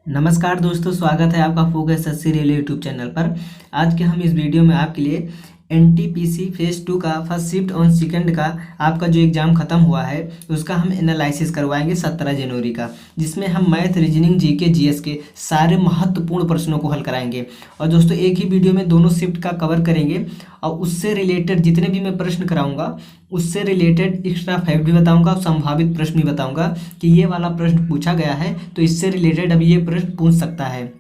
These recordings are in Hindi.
नमस्कार दोस्तों, स्वागत है आपका focus SC railway YouTube channel पर। आज के हम इस वीडियो में आपके लिए एनटीपीसी फेज 2 का फर्स्ट शिफ्ट और सेकंड का आपका जो एग्ज़ाम ख़त्म हुआ है उसका हम एनालिसिस करवाएंगे 17 जनवरी का, जिसमें हम मैथ, रीजनिंग, जीके, जीएस के सारे महत्वपूर्ण प्रश्नों को हल कराएंगे। और दोस्तों एक ही वीडियो में दोनों शिफ्ट का कवर करेंगे और उससे रिलेटेड जितने भी मैं प्रश्न कराऊंगा उससे रिलेटेड एक्स्ट्रा फैक्ट भी बताऊंगा और संभावित प्रश्न भी बताऊंगा कि ये वाला प्रश्न पूछा गया है तो इससे रिलेटेड अभी ये प्रश्न पूछ सकता है।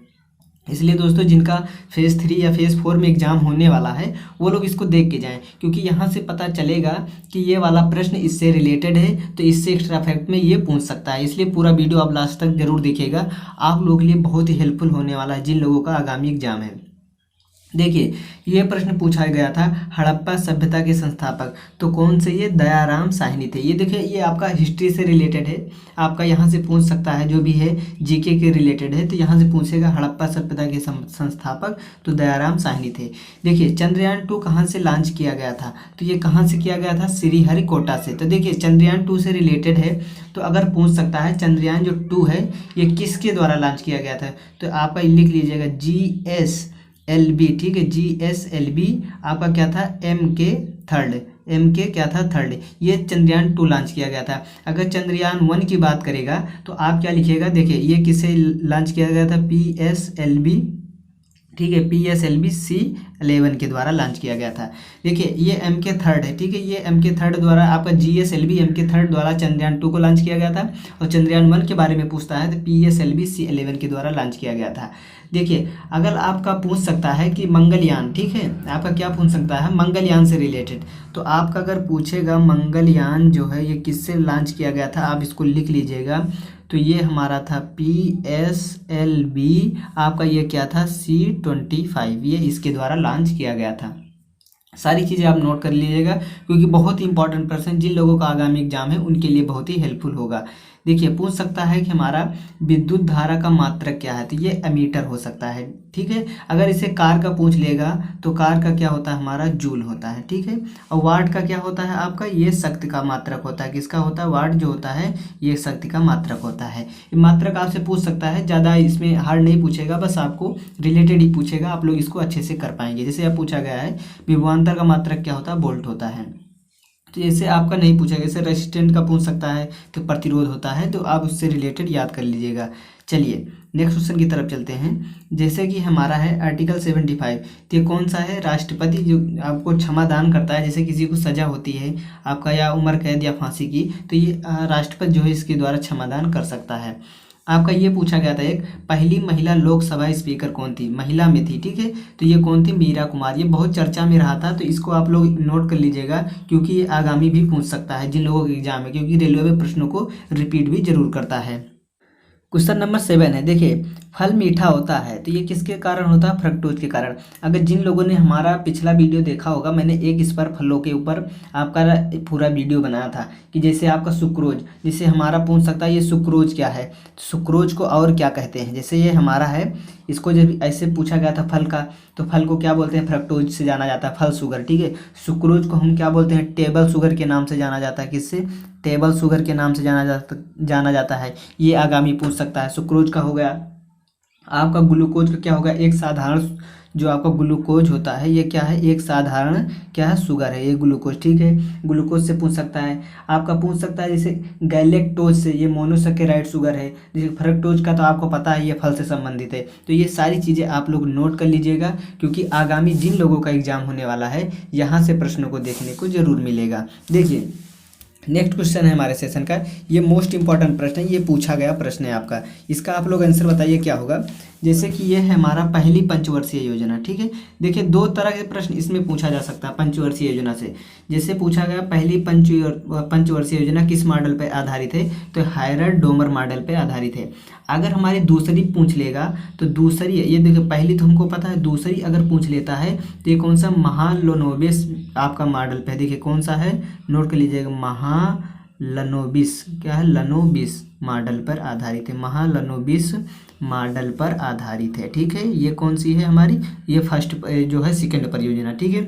इसलिए दोस्तों जिनका फेज़ 3 या फेज़ 4 में एग्ज़ाम होने वाला है वो लोग इसको देख के जाएं, क्योंकि यहाँ से पता चलेगा कि ये वाला प्रश्न इससे रिलेटेड है तो इससे एक्स्ट्रा फैक्ट में ये पूछ सकता है। इसलिए पूरा वीडियो आप लास्ट तक जरूर देखिएगा, आप लोगों के लिए बहुत ही हेल्पफुल होने वाला है जिन लोगों का आगामी एग्जाम है। देखिए ये प्रश्न पूछा गया था, हड़प्पा सभ्यता के संस्थापक तो कौन से? ये दयाराम साहनी थे। ये देखिए ये आपका हिस्ट्री से रिलेटेड है, आपका यहाँ से पूछ सकता है, जो भी है जीके के रिलेटेड है तो यहाँ से पूछेगा हड़प्पा सभ्यता के संस्थापक तो दयाराम साहनी थे। देखिए चंद्रयान 2 कहाँ से लॉन्च किया गया था? तो ये कहाँ से किया गया था? श्रीहरिकोटा से। तो देखिए चंद्रयान 2 से रिलेटेड है तो अगर पूछ सकता है चंद्रयान जो 2 है ये किसके द्वारा लॉन्च किया गया था, तो आपका लिख लीजिएगा GSLV, ठीक है, GSLV आपका क्या था? एम के क्या था? थर्ड। ये चंद्रयान 2 लॉन्च किया गया था। अगर चंद्रयान 1 की बात करेगा तो आप क्या लिखिएगा? देखिए ये किसे लॉन्च किया गया था? PSLV, ठीक है, PSLV C11 के द्वारा लॉन्च किया गया था। देखिए ये एम के थर्ड है, ठीक है, ये एम के थर्ड द्वारा आपका GSLV एम के थर्ड द्वारा चंद्रयान 2 को लॉन्च किया गया था। और चंद्रयान 1 के बारे में पूछता है तो PSLV C11 के द्वारा लॉन्च किया गया था। देखिए अगर आपका पूछ सकता है कि मंगलयान, ठीक है, आपका क्या पूछ सकता है? मंगलयान से रिलेटेड। तो आपका अगर पूछेगा मंगलयान जो है ये किससे लॉन्च किया गया था, आप इसको लिख लीजिएगा। तो ये हमारा था PSLV, आपका ये क्या था? C25, ये इसके द्वारा लॉन्च किया गया था। सारी चीज़ें आप नोट कर लीजिएगा क्योंकि बहुत ही इंपॉर्टेंट प्रश्न जिन लोगों का आगामी एग्जाम है उनके लिए बहुत ही हेल्पफुल होगा। देखिए पूछ सकता है कि हमारा विद्युत धारा का मात्रक क्या है, तो ये एमीटर हो सकता है, ठीक है। अगर इसे कार का पूछ लेगा तो कार का क्या होता है? हमारा जूल होता है, ठीक है। और वाट का क्या होता है? आपका ये शक्ति का मात्रक होता है। किसका होता है? वाट जो होता है ये शक्ति का मात्रक होता है। ये मात्रक आपसे पूछ सकता है, ज़्यादा इसमें हार्ड नहीं पूछेगा, बस आपको रिलेटेड ही पूछेगा, आप लोग इसको अच्छे से कर पाएंगे। जैसे अब पूछा गया है विभवांतर का मात्रक क्या होता है? वोल्ट होता है। तो जैसे आपका नहीं पूछेगा, जैसे रेजिस्टेंट का पूछ सकता है तो प्रतिरोध होता है, तो आप उससे रिलेटेड याद कर लीजिएगा। चलिए नेक्स्ट क्वेश्चन की तरफ चलते हैं। जैसे कि हमारा है आर्टिकल 75, तो ये कौन सा है? राष्ट्रपति जो आपको क्षमा दान करता है, जैसे किसी को सजा होती है आपका या उम्र कैद या फांसी की, तो ये राष्ट्रपति जो है इसके द्वारा क्षमा दान कर सकता है। आपका ये पूछा गया था, एक पहली महिला लोकसभा स्पीकर कौन थी? महिला में थी, ठीक है, तो ये कौन थी? मीरा कुमार। ये बहुत चर्चा में रहा था तो इसको आप लोग नोट कर लीजिएगा क्योंकि ये आगामी भी पूछ सकता है जिन लोगों के एग्जाम है, क्योंकि रेलवे में प्रश्नों को रिपीट भी जरूर करता है। क्वेश्चन नंबर 7 है। देखिए फल मीठा होता है तो ये किसके कारण होता है? फ्रक्टोज के कारण। अगर जिन लोगों ने हमारा पिछला वीडियो देखा होगा, मैंने एक इस पर फलों के ऊपर आपका पूरा वीडियो बनाया था कि जैसे आपका सुक्रोज, जिसे हमारा पूछ सकता है ये सुक्रोज क्या है, सुक्रोज को और क्या कहते हैं? जैसे ये हमारा है, इसको जब ऐसे पूछा गया था फल का, तो फल को क्या बोलते हैं? फ्रक्टोज से जाना जाता है, फल शुगर, ठीक है। सुक्रोज को हम क्या बोलते हैं? टेबल शुगर के नाम से जाना जाता है। किससे? टेबल शुगर के नाम से जाना जाता है। ये आगामी पूछ सकता है। सुक्रोज का हो गया। आपका ग्लूकोज का क्या होगा? एक साधारण जो आपका ग्लूकोज होता है ये क्या है? एक साधारण क्या है? शुगर है ये ग्लूकोज, ठीक है। ग्लूकोज से पूछ सकता है। आपका पूछ सकता है जैसे गैलेक्टोज से, ये मोनोसैकेराइड शुगर है। जैसे फ्रक्टोज का तो आपको पता है ये फल से संबंधित है। तो ये सारी चीज़ें आप लोग नोट कर लीजिएगा क्योंकि आगामी जिन लोगों का एग्जाम होने वाला है यहाँ से प्रश्नों को देखने को जरूर मिलेगा। देखिए नेक्स्ट क्वेश्चन है हमारे सेशन का, ये मोस्ट इंपॉर्टेंट प्रश्न है, ये पूछा गया प्रश्न है आपका, इसका आप लोग आंसर बताइए क्या होगा। जैसे कि ये है हमारा पहली पंचवर्षीय योजना, ठीक है। देखिए दो तरह के प्रश्न इसमें पूछा जा सकता है पंचवर्षीय योजना से। जैसे पूछा गया पहली पंचवर्षीय योजना किस मॉडल पर आधारित है, तो हायरार्ड डोमर मॉडल पर आधारित है। अगर हमारी दूसरी पूछ लेगा तो दूसरी, ये देखिए पहली तो हमको पता है, दूसरी अगर पूछ लेता है तो ये कौन सा? महालनोबिस आपका मॉडल पे। देखिए कौन सा है? नोट कर लीजिएगा, महालनोबिस, क्या है? लनोबिस मॉडल पर आधारित है। महालनोबिस मॉडल पर आधारित है, ठीक है। ये कौन सी है हमारी? ये फर्स्ट जो है सेकंड परियोजना, ठीक है।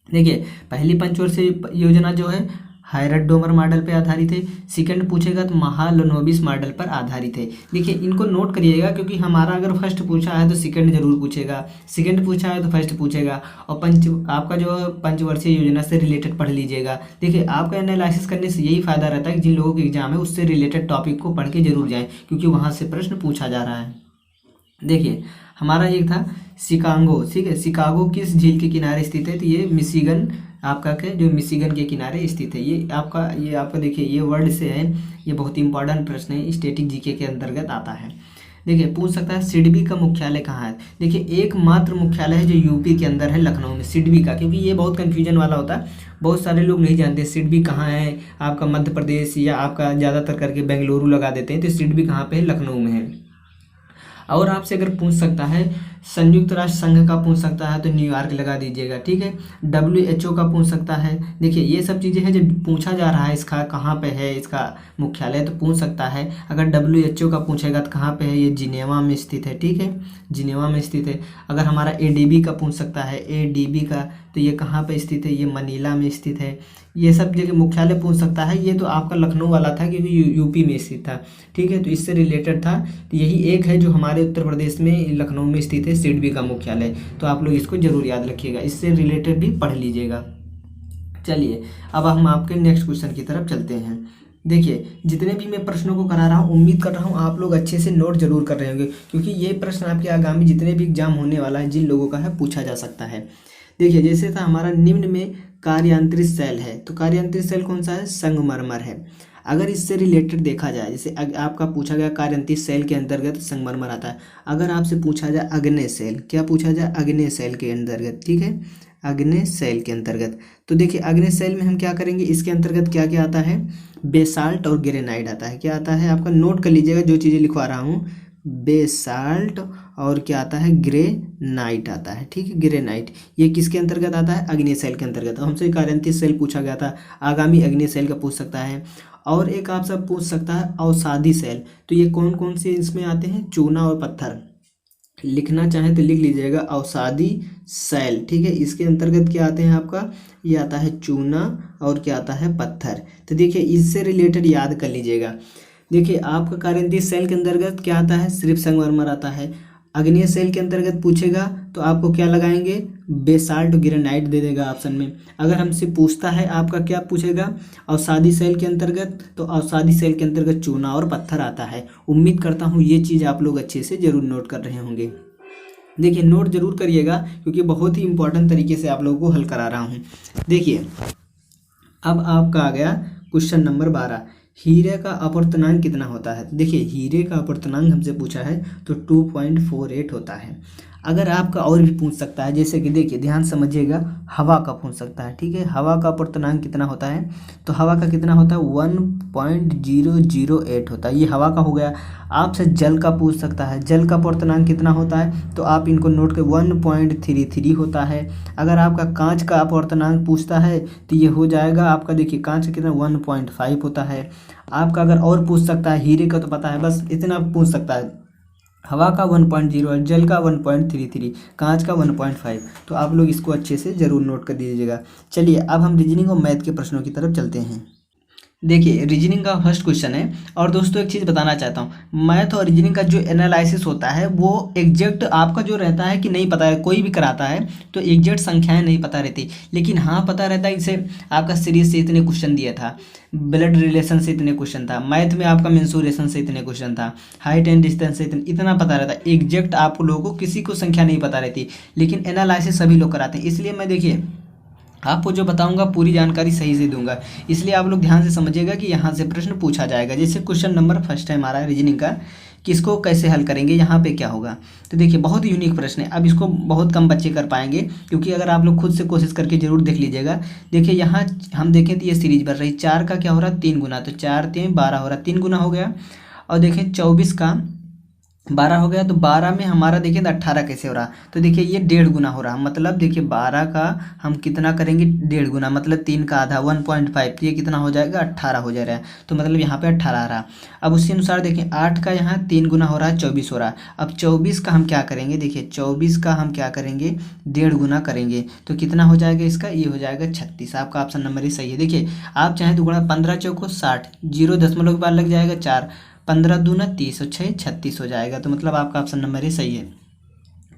देखिए पहली पंचवर्षीय योजना जो है हायरडोमर मॉडल पे आधारित है। सेकंड पूछेगा तो महालनोबिस मॉडल पर आधारित है। देखिए इनको नोट करिएगा, क्योंकि हमारा अगर फर्स्ट पूछा है तो सेकंड जरूर पूछेगा, सेकंड पूछा है तो फर्स्ट पूछेगा, और आपका जो पंचवर्षीय योजना से रिलेटेड पढ़ लीजिएगा। देखिए आपका एनालिसिस करने से यही फायदा रहता है कि जिन लोगों के एग्जाम है उससे रिलेटेड टॉपिक को पढ़ के जरूर जाएं, क्योंकि वहाँ से प्रश्न पूछा जा रहा है। देखिए हमारा एक था शिकागो, ठीक है, शिकागो किस झील के किनारे स्थित है? तो ये मिशिगन, आपका के जो मिशिगन के किनारे स्थित है। ये आपका देखिए ये वर्ड से है, ये बहुत इंपॉर्टेंट प्रश्न है, स्टैटिक जीके के अंतर्गत आता है। देखिए पूछ सकता है सिडबी का मुख्यालय कहाँ है? देखिए एकमात्र मुख्यालय है जो यूपी के अंदर है, लखनऊ में, सिडबी का, क्योंकि ये बहुत कन्फ्यूजन वाला होता है, बहुत सारे लोग नहीं जानते सिडबी कहाँ है, आपका मध्य प्रदेश या आपका ज़्यादातर करके बेंगलुरु लगा देते हैं, तो सिडबी कहाँ पे है? लखनऊ में है। और आपसे अगर पूछ सकता है संयुक्त राष्ट्र संघ का पूछ सकता है तो न्यूयॉर्क लगा दीजिएगा, ठीक है। WHO का पूछ सकता है। देखिए ये सब चीज़ें हैं जब पूछा जा रहा है इसका कहाँ पे है इसका मुख्यालय, तो पूछ सकता है। अगर WHO का पूछेगा तो कहाँ पे है? ये जिनेवा में स्थित है, ठीक है, जिनेवा में स्थित है। अगर हमारा ADB का पूछ सकता है, ADB का, तो ये कहाँ पे स्थित है? ये मनीला में स्थित है। ये सब जगह मुख्यालय पूछ सकता है। ये तो आपका लखनऊ वाला था क्योंकि यूपी में स्थित था, ठीक है, तो इससे रिलेटेड था। तो यही एक है जो हमारे उत्तर प्रदेश में लखनऊ में स्थित है, सिडबी का मुख्यालय, तो आप लोग इसको जरूर याद रखिएगा, इससे रिलेटेड भी पढ़ लीजिएगा। चलिए अब हम आपके नेक्स्ट क्वेश्चन की तरफ चलते हैं। देखिए जितने भी मैं प्रश्नों को करा रहा हूँ, उम्मीद कर रहा हूँ आप लोग अच्छे से नोट जरूर कर रहे होंगे, क्योंकि ये प्रश्न आपके आगामी जितने भी एग्जाम होने वाला है जिन लोगों का है पूछा जा सकता है। देखिए जैसे था हमारा निम्न में कार्यांतरित सेल है, तो कार्यांतरित सेल कौन सा है? संगमरमर है। अगर इससे रिलेटेड देखा जाए, जैसे आपका पूछा गया कार्यांतरित सेल के अंतर्गत संगमरमर आता है। अगर आपसे पूछा जाए अग्नेय सेल, क्या पूछा जाए? अग्नेय सेल के अंतर्गत, ठीक है, अग्नेय सेल के अंतर्गत, तो देखिए अग्नेय सेल में हम क्या करेंगे, इसके अंतर्गत क्या क्या आता है? बेसाल्ट और ग्रेनाइट आता है। क्या आता है? आपका नोट कर लीजिएगा जो चीज़ें लिखवा रहा हूँ, बेसाल्ट और क्या आता है? ग्रेनाइट आता है, ठीक है, ग्रेनाइट। ये किसके अंतर्गत आता है? अग्नेय सेल के अंतर्गत। हमसे कार्यांतिक सेल पूछा गया था, आगामी अग्नेय सेल का पूछ सकता है। और एक आप सब पूछ सकता है अवसादी सेल, तो ये कौन कौन से इसमें आते हैं? चूना और पत्थर। लिखना चाहे तो लिख लीजिएगा अवसादी सेल, ठीक है। इसके अंतर्गत क्या आते हैं आपका? ये आता है चूना और क्या आता है? पत्थर। तो देखिए इससे रिलेटेड याद कर लीजिएगा। देखिए आपका कार्यांतिक सेल के अंतर्गत क्या आता है? सिर्फ संगमरमर आता है। अग्नेय सेल के अंतर्गत पूछेगा तो आपको क्या लगाएंगे? बेसाल्ट ग्रेनाइट दे देगा ऑप्शन में। अगर हमसे पूछता है आपका क्या पूछेगा? अवसादी सेल के अंतर्गत, तो अवसादी सेल के अंतर्गत चूना और पत्थर आता है। उम्मीद करता हूँ ये चीज़ आप लोग अच्छे से जरूर नोट कर रहे होंगे। देखिए नोट जरूर करिएगा, क्योंकि बहुत ही इंपॉर्टेंट तरीके से आप लोगों को हल करा रहा हूँ। देखिए अब आपका आ गया क्वेश्चन नंबर 12, हीरे का अपवर्तनांक कितना होता है? देखिए हीरे का अपवर्तनांक हमसे पूछा है तो 2.48 होता है। अगर आपका और भी पूछ सकता है, जैसे कि देखिए ध्यान समझिएगा, हवा का पूछ सकता है, ठीक है, हवा का अपवर्तनांक कितना होता है? तो हवा का कितना होता है? 1.008 होता है, ये हवा का हो गया। आपसे जल का पूछ सकता है, जल का अपवर्तनांक कितना होता है? तो आप इनको नोट कर 1.33 होता है। अगर आपका कांच का अपवर्तनांक पूछता है तो ये हो जाएगा आपका, देखिए कांच का कितना 1.5 होता है। आपका अगर और पूछ सकता है, हीरे का तो पता है, बस इतना पूछ सकता है। हवा का 1.0, जल का 1.33, कांच का 1.5। तो आप लोग इसको अच्छे से ज़रूर नोट कर दीजिएगा। चलिए अब हम रीजनिंग और मैथ के प्रश्नों की तरफ चलते हैं। देखिए रीजनिंग का फर्स्ट क्वेश्चन है, और दोस्तों एक चीज़ बताना चाहता हूँ, मैथ और रीजनिंग का जो एनालिसिस होता है वो एग्जैक्ट आपका जो रहता है कि नहीं पता है, कोई भी कराता है तो एग्जैक्ट संख्याएं नहीं पता रहती, लेकिन हाँ पता रहता है। जैसे आपका सीरीज से इतने क्वेश्चन दिया था, ब्लड रिलेशन से इतने क्वेश्चन था, मैथ में आपका मेंसुरेशन से इतने क्वेश्चन था, हाइट एंड डिस्टेंस से इतना पता रहता है। एग्जैक्ट आप लोगों को किसी को संख्या नहीं पता रहती, लेकिन एनालिसिस सभी लोग कराते हैं। इसलिए मैं देखिए आपको जो बताऊंगा पूरी जानकारी सही से दूंगा, इसलिए आप लोग ध्यान से समझिएगा कि यहाँ से प्रश्न पूछा जाएगा। जैसे क्वेश्चन नंबर फर्स्ट है हमारा रीजनिंग का, किसको कैसे हल करेंगे, यहाँ पे क्या होगा। तो देखिए बहुत यूनिक प्रश्न है, अब इसको बहुत कम बच्चे कर पाएंगे, क्योंकि अगर आप लोग खुद से कोशिश करके जरूर देख लीजिएगा। देखिए यहाँ हम देखें तो ये सीरीज बन रही, 4 का क्या हो रहा है? 3 गुना, तो 4 3 12 हो रहा है, 3 गुना हो गया। और देखें 24 का 12 हो गया। तो 12 में हमारा देखिए 18 कैसे हो रहा, तो देखिए ये 1.5 गुना हो रहा, मतलब देखिए 12 का हम कितना करेंगे 1.5 गुना, मतलब 3 का आधा 1.5, तो ये कितना हो जाएगा 18 हो जा रहा है। तो मतलब यहाँ पे 18 आ रहा। अब उसी अनुसार देखिए 8 का यहाँ 3 गुना हो रहा है, 24 हो रहा है। अब 24 का हम क्या करेंगे, देखिए 24 का हम क्या करेंगे 1.5 गुना करेंगे, तो कितना हो जाएगा इसका, ये हो जाएगा 36। आपका ऑप्शन नंबर ही सही है। देखिए आप चाहें तो गुणा 15 चौको 60, 0 दशमलव के बाद लग जाएगा 4, 15 दूना 30 और 6 36 हो जाएगा। तो मतलब आपका ऑप्शन नंबर ही सही है।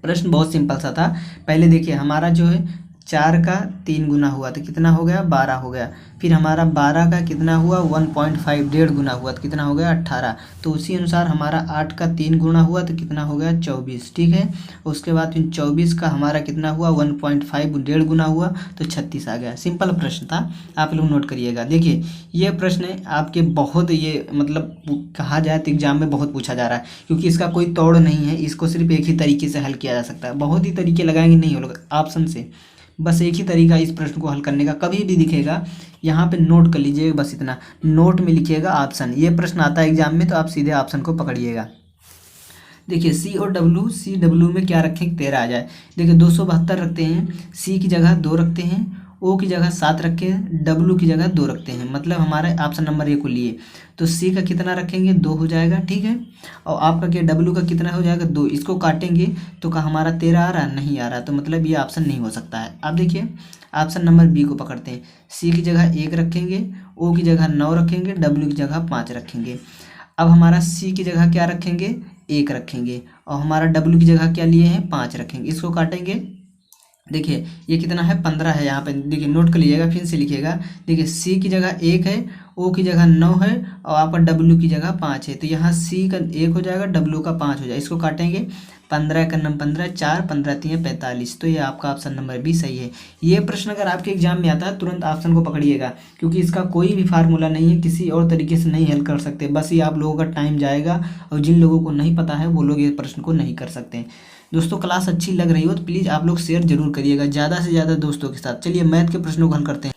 प्रश्न बहुत सिंपल सा था। पहले देखिए हमारा जो है 4 का 3 गुना हुआ तो कितना हो गया 12 हो गया। फिर हमारा 12 का कितना हुआ 1.5 1.5 गुना हुआ तो कितना हो गया 18। तो उसी अनुसार हमारा 8 का 3 गुना हुआ तो कितना हो गया 24, ठीक है। उसके बाद फिर 24 का हमारा कितना हुआ 1.5 1.5 गुना हुआ तो 36 आ गया। सिंपल प्रश्न था, आप लोग नोट करिएगा। देखिए ये प्रश्न आपके बहुत ये मतलब कहा जाए तो एग्जाम में बहुत पूछा जा रहा है, क्योंकि इसका कोई तोड़ नहीं है, इसको सिर्फ एक ही तरीके से हल किया जा सकता है। बहुत ही तरीके लगाएंगे नहीं हो लोग ऑप्शन से, बस एक ही तरीका इस प्रश्न को हल करने का। कभी भी दिखेगा यहाँ पे नोट कर लीजिएगा, बस इतना नोट में लिखिएगा ऑप्शन। ये प्रश्न आता है एग्जाम में तो आप सीधे ऑप्शन को पकड़िएगा। देखिए सी डब्ल्यू में क्या रखें 13 आ जाए। देखिए 272 रखते हैं, सी की जगह 2 रखते हैं, ओ की जगह 7 रखते हैं, डब्ल्यू की जगह 2 रखते हैं, मतलब हमारे ऑप्शन नंबर ए को लिए। तो सी का कितना रखेंगे 2 हो जाएगा, ठीक है। और आपका क्या डब्ल्यू का कितना हो जाएगा 2, इसको काटेंगे तो का हमारा 13 आ रहा नहीं आ रहा, तो मतलब ये ऑप्शन नहीं हो सकता है। अब देखिए ऑप्शन नंबर बी को पकड़ते हैं। सी की जगह 1 रखेंगे, ओ की जगह 9 रखेंगे, डब्ल्यू की जगह 5 रखेंगे। अब हमारा सी की जगह क्या रखेंगे 1 रखेंगे, और हमारा डब्ल्यू की जगह क्या लिए हैं 5 रखेंगे, इसको काटेंगे। देखिए ये कितना है 15 है, यहाँ पे देखिए नोट कर लीजिएगा, फिर से लिखिएगा। देखिए सी की जगह 1 है, ओ की जगह 9 है, और आपका डब्ल्यू की जगह 5 है, तो यहाँ सी का 1 हो जाएगा, डब्ल्यू का 5 हो जाएगा, इसको काटेंगे। 15 का नम 15, 4 15 3 45, तो ये आपका ऑप्शन नंबर भी सही है। ये प्रश्न अगर आपके एग्जाम में आता है तुरंत ऑप्शन को पकड़िएगा, क्योंकि इसका कोई भी फार्मूला नहीं है, किसी और तरीके से नहीं हल कर सकते, बस ये आप लोगों का टाइम जाएगा, और जिन लोगों को नहीं पता है वो लोग ये प्रश्न को नहीं कर सकते। दोस्तों क्लास अच्छी लग रही हो तो प्लीज़ आप लोग शेयर जरूर करिएगा ज़्यादा से ज़्यादा दोस्तों के साथ। चलिए मैथ के प्रश्नों को हल करते हैं।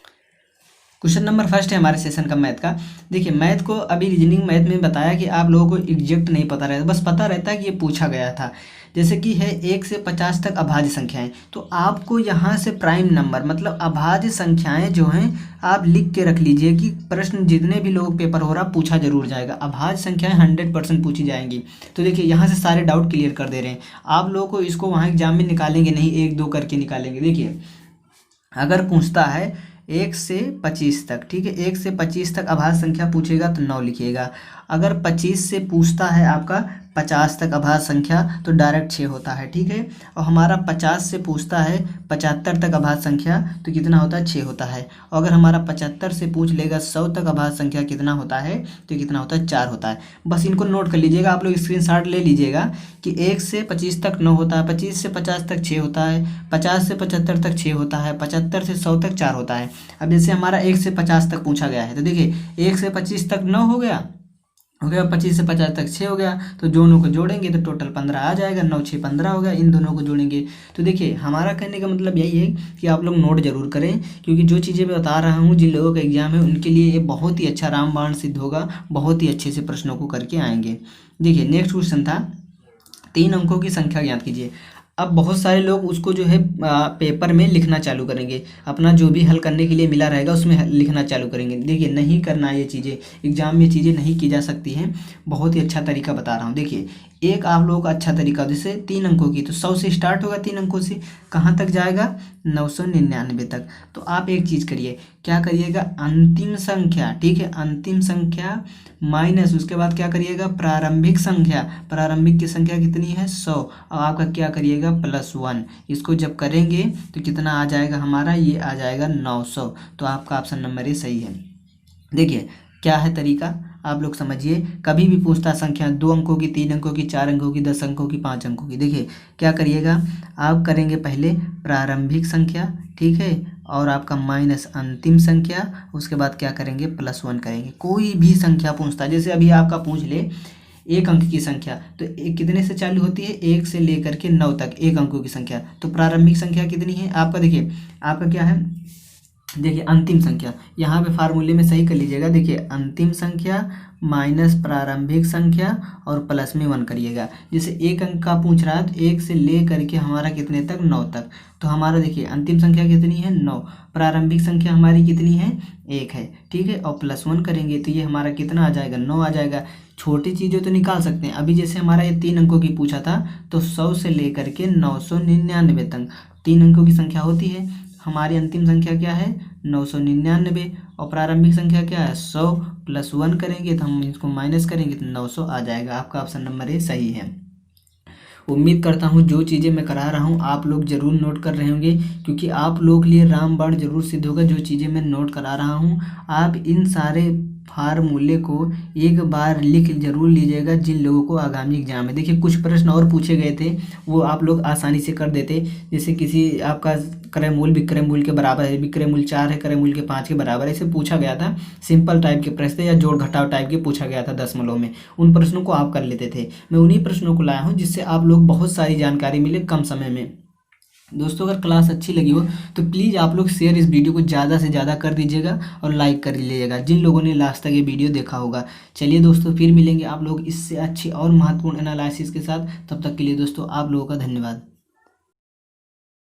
क्वेश्चन नंबर फर्स्ट है हमारे सेशन का मैथ का। देखिए मैथ को अभी रीजनिंग मैथ में बताया कि आप लोगों को एग्जैक्ट नहीं पता रहता, बस पता रहता है कि ये पूछा गया था। जैसे कि है 1 से 50 तक अभाज्य संख्याएं, तो आपको यहाँ से प्राइम नंबर मतलब अभाज्य संख्याएं जो हैं आप लिख के रख लीजिए कि प्रश्न जितने भी लोग पेपर हो रहा पूछा जरूर जाएगा, अभाज्य संख्याएं 100% पूछी जाएंगी। तो देखिए यहाँ से सारे डाउट क्लियर कर दे रहे हैं आप लोगों को, इसको वहाँ एग्जाम में निकालेंगे नहीं, 1 2 करके निकालेंगे। देखिए अगर पूछता है 1 से 25 तक, ठीक है, 1 से 25 तक अभाज्य संख्या पूछेगा तो 9 लिखिएगा। अगर 25 से पूछता है आपका 50 तक अभाज्य संख्या तो डायरेक्ट 6 होता है, ठीक है। और हमारा 50 से पूछता है 75 तक अभाज्य संख्या तो कितना होता है 6 होता है। और अगर हमारा 75 से पूछ लेगा 100 तक अभाज्य संख्या कितना होता है तो कितना होता है 4 होता है। बस इनको नोट कर लीजिएगा, आप लोग स्क्रीनशॉट ले लीजिएगा कि 1 से 25 तक 9 होता है, 25 से 50 तक 6 होता है, 50 से 75 तक 6 होता है, 75 से 100 तक 4 होता है। अब जैसे हमारा 1 से 50 तक पूछा गया है तो देखिए 1 से 25 तक 9 हो गया, 25 से 50 तक 6 हो गया, तो दोनों को जोड़ेंगे तो टोटल 15 आ जाएगा, 9 6 15 हो गया, इन दोनों को जोड़ेंगे। तो देखिए हमारा कहने का मतलब यही है कि आप लोग नोट जरूर करें, क्योंकि जो चीज़ें मैं बता रहा हूँ जिन लोगों का एग्जाम है उनके लिए ये बहुत ही अच्छा रामबाण सिद्ध होगा, बहुत ही अच्छे से प्रश्नों को करके आएंगे। देखिए नेक्स्ट क्वेश्चन था 3 अंकों की संख्या ज्ञात कीजिए। अब बहुत सारे लोग उसको जो है पेपर में लिखना चालू करेंगे, अपना जो भी हल करने के लिए मिला रहेगा उसमें लिखना चालू करेंगे। देखिए नहीं करना, ये चीज़ें एग्जाम में चीज़ें नहीं की जा सकती हैं, बहुत ही अच्छा तरीका बता रहा हूँ। देखिए एक आप लोगों का अच्छा तरीका, जैसे 3 अंकों की तो 100 से स्टार्ट होगा, 3 अंकों से कहाँ तक जाएगा 999 तक। तो आप एक चीज़ करिए, क्या करिएगा अंतिम संख्या, ठीक है, अंतिम संख्या माइनस उसके बाद क्या करिएगा प्रारंभिक संख्या, प्रारंभिक की संख्या कितनी है 100, और आपका क्या करिएगा +1, इसको जब करेंगे तो कितना आ जाएगा हमारा, ये आ जाएगा 900। तो आपका ऑप्शन नंबर ये सही है। देखिए क्या है तरीका आप लोग समझिए, कभी भी पूछता संख्या 2 अंकों की, 3 अंकों की, 4 अंकों की, 10 अंकों की, 5 अंकों की, देखिए क्या करिएगा आप करेंगे पहले प्रारंभिक संख्या, ठीक है, और आपका माइनस अंतिम संख्या, उसके बाद क्या करेंगे +1 करेंगे। कोई भी संख्या पूछता है, जैसे अभी आपका पूछ ले 1 अंक की संख्या तो कितने से चालू होती है 1 से लेकर के 9 तक 1 अंकों की संख्या, तो प्रारंभिक संख्या कितनी है आपका, देखिए आपका क्या है, देखिए अंतिम संख्या यहाँ पे फार्मूले में सही कर लीजिएगा। देखिए अंतिम संख्या माइनस प्रारंभिक संख्या और प्लस में 1 करिएगा। जैसे एक अंक का पूछ रहा है तो 1 से ले करके हमारा कितने तक, 9 तक। तो हमारा देखिए अंतिम संख्या कितनी है, 9। प्रारंभिक संख्या हमारी कितनी है, 1 है, ठीक है। और +1 करेंगे तो ये हमारा कितना आ जाएगा, 9 आ जाएगा। छोटी चीज़ें तो निकाल सकते हैं। अभी जैसे हमारा ये 3 अंकों की पूछा था तो 100 से लेकर के 999 तक 3 अंकों की संख्या होती है। हमारी अंतिम संख्या क्या है, 999, और प्रारंभिक संख्या क्या है, 100 + 1 करेंगे तो हम इसको माइनस करेंगे तो 900 आ जाएगा। आपका ऑप्शन नंबर ए सही है। उम्मीद करता हूँ जो चीज़ें मैं करा रहा हूँ आप लोग ज़रूर नोट कर रहे होंगे, क्योंकि आप लोग के लिए रामबाण जरूर सिद्ध होगा। जो चीज़ें मैं नोट करा रहा हूँ आप इन सारे फार्मूले को एक बार लिख जरूर लीजिएगा जिन लोगों को आगामी एग्जाम में। देखिए कुछ प्रश्न और पूछे गए थे वो आप लोग आसानी से कर देते। जैसे किसी आपका क्रयमूल्य विक्रय मूल्य के बराबर है, विक्रय मूल्य 4 है, क्रय मूल्य के 5 के बराबर है, इसे पूछा गया था। सिंपल टाइप के प्रश्न या जोड़ घटाव टाइप के पूछा गया था दशमलव में। उन प्रश्नों को आप कर लेते थे। मैं उन्हीं प्रश्नों को लाया हूँ जिससे आप लोग बहुत सारी जानकारी मिले कम समय में। दोस्तों अगर क्लास अच्छी लगी हो तो प्लीज़ आप लोग शेयर इस वीडियो को ज़्यादा से ज़्यादा कर दीजिएगा और लाइक कर लीजिएगा जिन लोगों ने लास्ट तक ये वीडियो देखा होगा। चलिए दोस्तों फिर मिलेंगे आप लोग इससे अच्छी और महत्वपूर्ण एनालिसिस के साथ। तब तक के लिए दोस्तों आप लोगों का धन्यवाद।